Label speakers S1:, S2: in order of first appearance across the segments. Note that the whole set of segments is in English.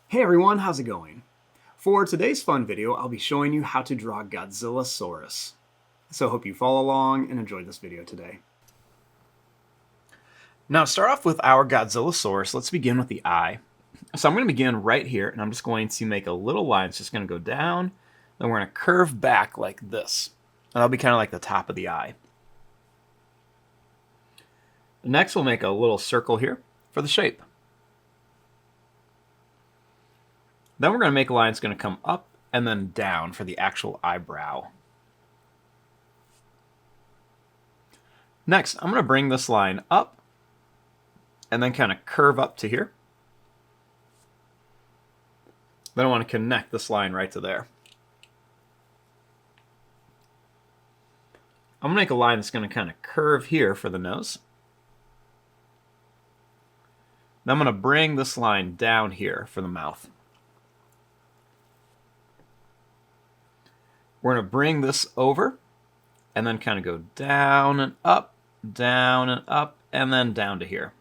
S1: Hey everyone, how's it going? For today's fun video, I'll be showing you how to draw Godzillasaurus. So I hope you follow along and enjoy this video today. Now to start off with our Godzillasaurus, let's begin with the eye. So I'm going to begin right here, and I'm just going to make a little line. It's just going to go down, then we're going to curve back like this. And that'll be kind of like the top of the eye. Next, we'll make a little circle here for the shape. Then we're going to make a line that's going to come up and then down for the actual eyebrow. Next, I'm going to bring this line up and then kind of curve up to here. Then I want to connect this line right to there. I'm going to make a line that's going to kind of curve here for the nose. Then I'm going to bring this line down here for the mouth. We're going to bring this over and then kind of go down and up, and then down to here.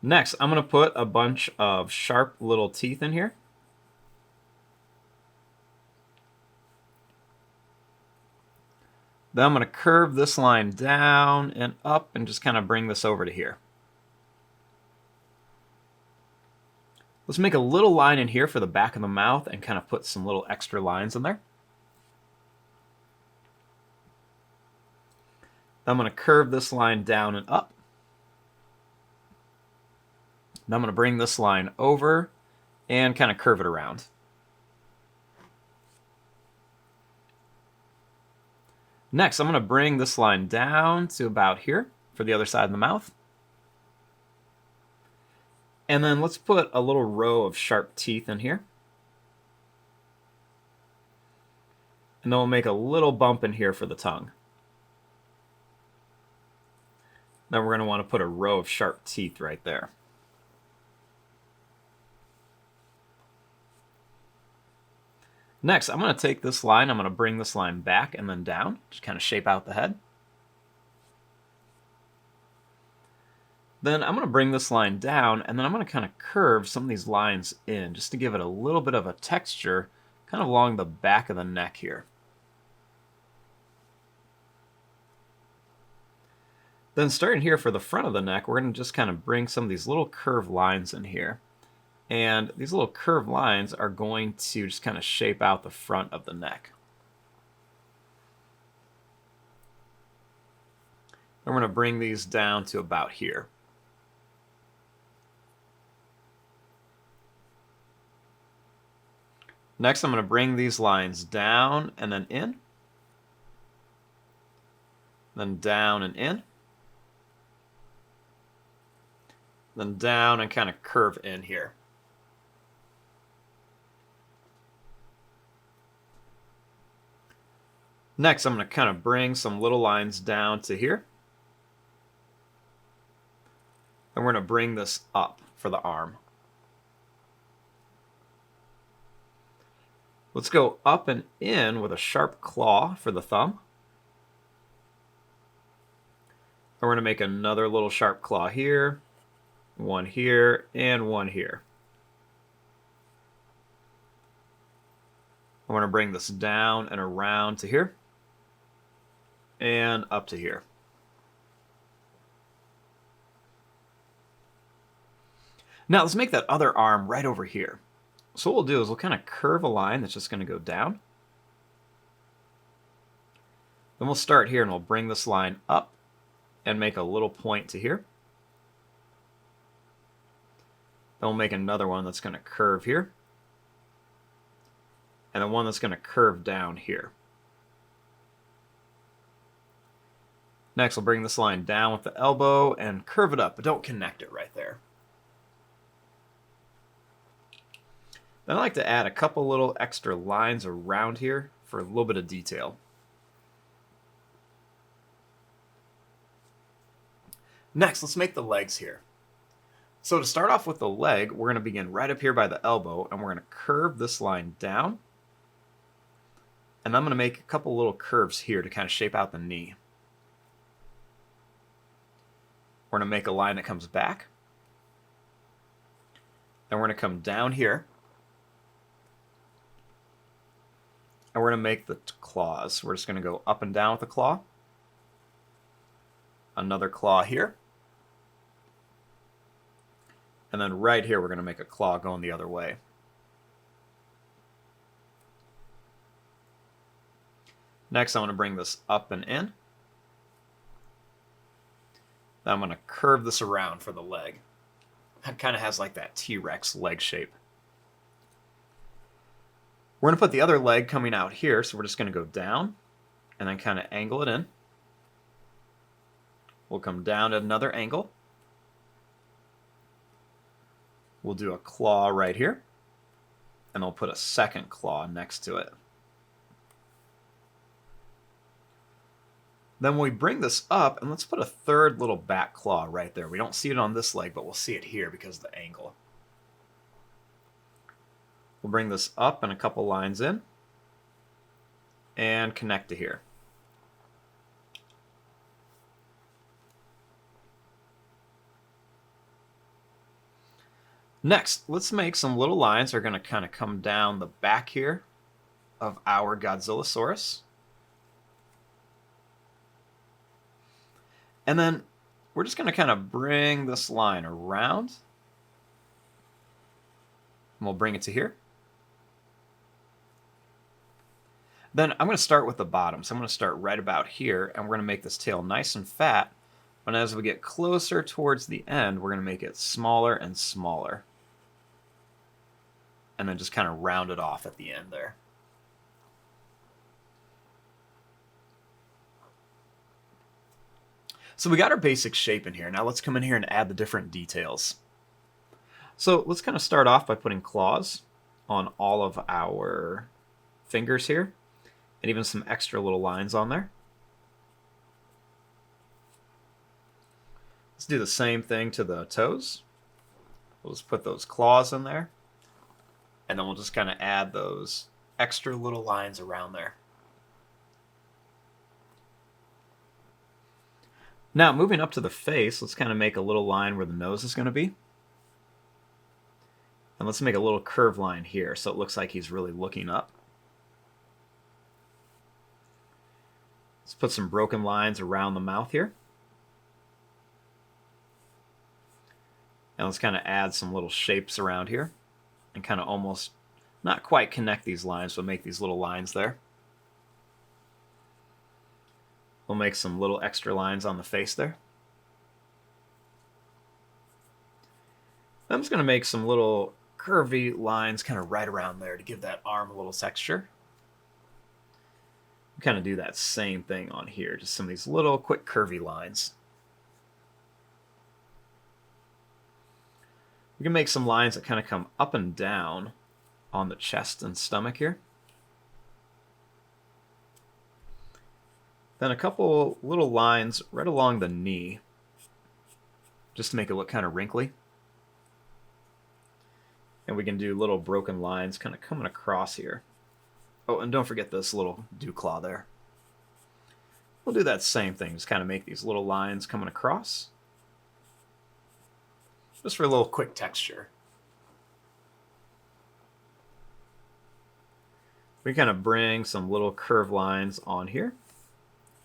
S1: Next, I'm going to put a bunch of sharp little teeth in here. Then I'm going to curve this line down and up and just kind of bring this over to here. Let's make a little line in here for the back of the mouth and kind of put some little extra lines in there. Then I'm going to curve this line down and up. Then I'm going to bring this line over and kind of curve it around. Next, I'm going to bring this line down to about here for the other side of the mouth. And then let's put a little row of sharp teeth in here. And then we'll make a little bump in here for the tongue. Then we're going to want to put a row of sharp teeth right there. Next, I'm going to take this line, I'm going to bring this line back and then down, just kind of shape out the head. Then I'm going to bring this line down, and then I'm going to kind of curve some of these lines in, just to give it a little bit of a texture, kind of along the back of the neck here. Then starting here for the front of the neck, we're going to just kind of bring some of these little curved lines in here. And these little curved lines are going to just kind of shape out the front of the neck. Then we're going to bring these down to about here. Next, I'm going to bring these lines down and then in. Then down and in. Then down and kind of curve in here. Next, I'm going to kind of bring some little lines down to here. And we're going to bring this up for the arm. Let's go up and in with a sharp claw for the thumb. And we're going to make another little sharp claw here, one here, and one here. I'm going to bring this down and around to here, and up to here. Now let's make that other arm right over here. So what we'll do is we'll kind of curve a line that's just going to go down. Then we'll start here and we'll bring this line up and make a little point to here. Then we'll make another one that's going to curve here. And then one that's going to curve down here. Next, we'll bring this line down with the elbow and curve it up, but don't connect it right there. Then I like to add a couple little extra lines around here for a little bit of detail. Next, let's make the legs here. So to start off with the leg, we're going to begin right up here by the elbow, and we're going to curve this line down. And I'm going to make a couple little curves here to kind of shape out the knee. We're going to make a line that comes back. Then we're going to come down here. And we're going to make the claws. We're just going to go up and down with the claw. Another claw here. And then right here, we're going to make a claw going the other way. Next, I'm going to bring this up and in. Then I'm going to curve this around for the leg. It kind of has like that T-Rex leg shape. We're going to put the other leg coming out here, so we're just going to go down and then kind of angle it in. We'll come down at another angle. We'll do a claw right here, and we'll put a second claw next to it. Then we bring this up, and let's put a third little back claw right there. We don't see it on this leg, but we'll see it here because of the angle. We'll bring this up and a couple lines in, and connect to here. Next, let's make some little lines that are going to kind of come down the back here of our Godzillasaurus. And then we're just going to kind of bring this line around. And we'll bring it to here. Then I'm going to start with the bottom. So I'm going to start right about here, and we're going to make this tail nice and fat. And as we get closer towards the end, we're going to make it smaller and smaller. And then just kind of round it off at the end there. So we got our basic shape in here. Now let's come in here and add the different details. So let's kind of start off by putting claws on all of our fingers here, and even some extra little lines on there. Let's do the same thing to the toes. We'll just put those claws in there. And then we'll just kind of add those extra little lines around there. Now, moving up to the face, let's kind of make a little line where the nose is going to be. And let's make a little curved line here so it looks like he's really looking up. Let's put some broken lines around the mouth here. And let's kind of add some little shapes around here. And kind of almost, not quite connect these lines, but make these little lines there. We'll make some little extra lines on the face there. I'm just going to make some little curvy lines kind of right around there to give that arm a little texture. Kind of do that same thing on here, just some of these little quick curvy lines. We can make some lines that kind of come up and down on the chest and stomach here. Then a couple little lines right along the knee, just to make it look kind of wrinkly. And we can do little broken lines kind of coming across here. Oh, and don't forget this little dew claw there. We'll do that same thing, just kind of make these little lines coming across. Just for a little quick texture. We kind of bring some little curved lines on here,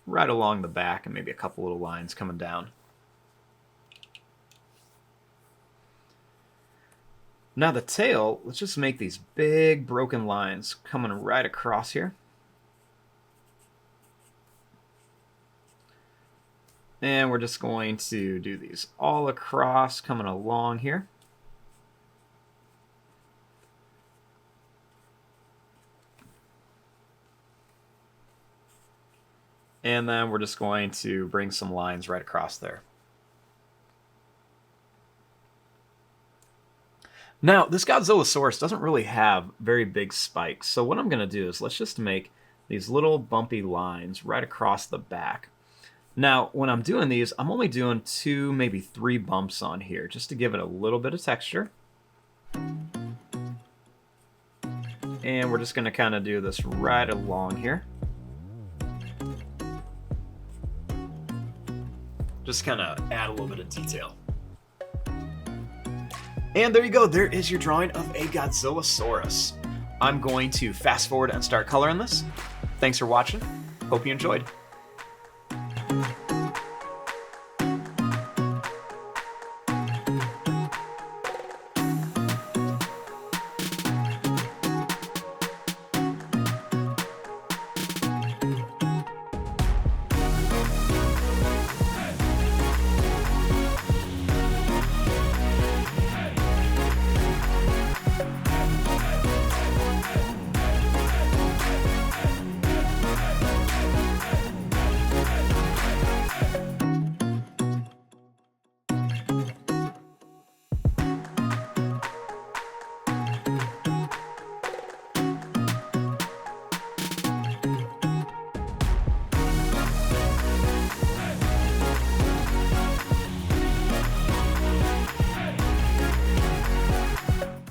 S1: right along the back, and maybe a couple little lines coming down. Now the tail, let's just make these big broken lines coming right across here. And we're just going to do these all across, coming along here. And then we're just going to bring some lines right across there. Now, this Godzillasaurus doesn't really have very big spikes, so what I'm going to do is let's just make these little bumpy lines right across the back. Now, when I'm doing these, I'm only doing 2, maybe 3 bumps on here, just to give it a little bit of texture. And we're just going to kind of do this right along here. Just kind of add a little bit of detail. And there you go, there is your drawing of a Godzillasaurus. I'm going to fast forward and start coloring this. Thanks for watching. Hope you enjoyed.